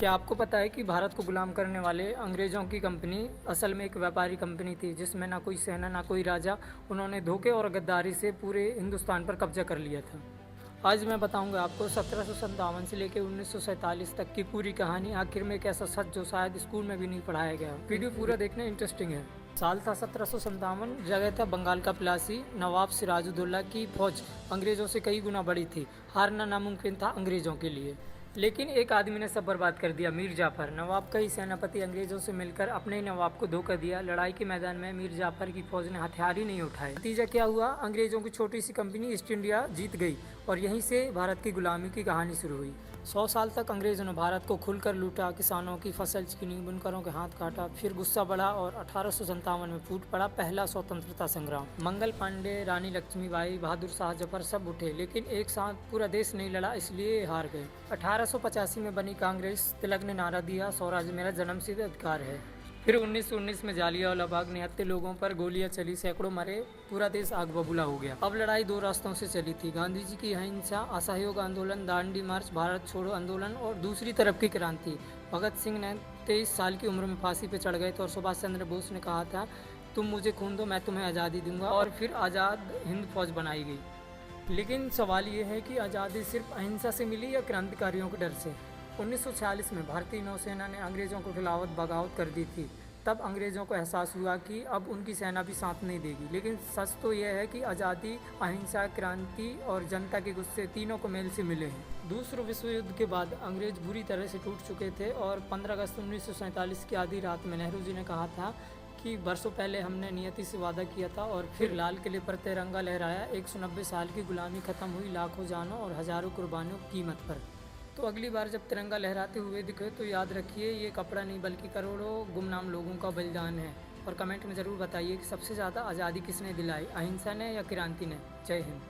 क्या आपको पता है कि भारत को गुलाम करने वाले अंग्रेज़ों की कंपनी असल में एक व्यापारी कंपनी थी, जिसमें ना कोई सेना ना कोई राजा। उन्होंने धोखे और गद्दारी से पूरे हिंदुस्तान पर कब्जा कर लिया था। आज मैं बताऊंगा आपको 1757 से लेकर 1947 तक की पूरी कहानी। आखिर में एक ऐसा सच जो शायद स्कूल में भी नहीं पढ़ाया गया। वीडियो पूरा देखना इंटरेस्टिंग है। साल था 1757। जगह था बंगाल का प्लासी। नवाब सिराजुद्दौला की फौज अंग्रेज़ों से कई गुना बड़ी थी। हारना नामुमकिन था अंग्रेज़ों के लिए, लेकिन एक आदमी ने सब बर्बाद कर दिया, मीर जाफर। नवाब का ही सेनापति अंग्रेज़ों से मिलकर अपने ही नवाब को धोखा दिया। लड़ाई के मैदान में मीर जाफर की फौज ने हथियार ही नहीं उठाए। नतीजा क्या हुआ? अंग्रेज़ों की छोटी सी कंपनी ईस्ट इंडिया जीत गई और यहीं से भारत की गुलामी की कहानी शुरू हुई। 100 साल तक अंग्रेज़ों ने भारत को खुलकर लूटा, किसानों की फसल छीनी, बुनकरों के हाथ काटा। फिर गुस्सा बढ़ा और 1857 में फूट पड़ा पहला स्वतंत्रता संग्राम। मंगल पांडे, रानी लक्ष्मीबाई, बहादुर शाह जफर सब उठे, लेकिन एक साथ पूरा देश नहीं लड़ा, इसलिए हार गए। 1885 में बनी कांग्रेस। तिलक ने नारा दिया, स्वराज मेरा जन्मसिद्ध अधिकार है। फिर 1919 में जालियांवाला बाग, निहत्थे लोगों पर गोलियां चली, सैकड़ों मरे, पूरा देश आग बबूला हो गया। अब लड़ाई दो रास्तों से चली थी। गांधी जी की अहिंसा, असहयोग आंदोलन, दांडी मार्च, भारत छोड़ो आंदोलन, और दूसरी तरफ की क्रांति। भगत सिंह ने 23 साल की उम्र में फांसी पे चढ़ गए थे और सुभाष चंद्र बोस ने कहा था, तुम मुझे खून दो, मैं तुम्हें आज़ादी दूंगा। और फिर आज़ाद हिंद फौज बनाई गई। लेकिन सवाल ये है कि आज़ादी सिर्फ अहिंसा से मिली या क्रांतिकारियों के डर से? 1946 में भारतीय नौसेना ने अंग्रेज़ों को खिलाफत बगावत कर दी थी। तब अंग्रेज़ों को एहसास हुआ कि अब उनकी सेना भी साथ नहीं देगी। लेकिन सच तो यह है कि आज़ादी, अहिंसा, क्रांति और जनता के गुस्से तीनों को मेल से मिले हैं। दूसरे विश्व युद्ध के बाद अंग्रेज़ बुरी तरह से टूट चुके थे और 15 अगस्त 1947 की आधी रात में नेहरू जी ने कहा था कि बरसों पहले हमने नियति से वादा किया था और फिर लाल किले पर तिरंगा लहराया। 190 साल की गुलामी खत्म हुई, लाखों जानों और हजारों कुर्बानियों की कीमत पर। तो अगली बार जब तिरंगा लहराते हुए दिखे तो याद रखिए, ये कपड़ा नहीं बल्कि करोड़ों गुमनाम लोगों का बलिदान है। और कमेंट में ज़रूर बताइए कि सबसे ज़्यादा आज़ादी किसने दिलाई, अहिंसा ने या क्रांति ने। जय हिंद।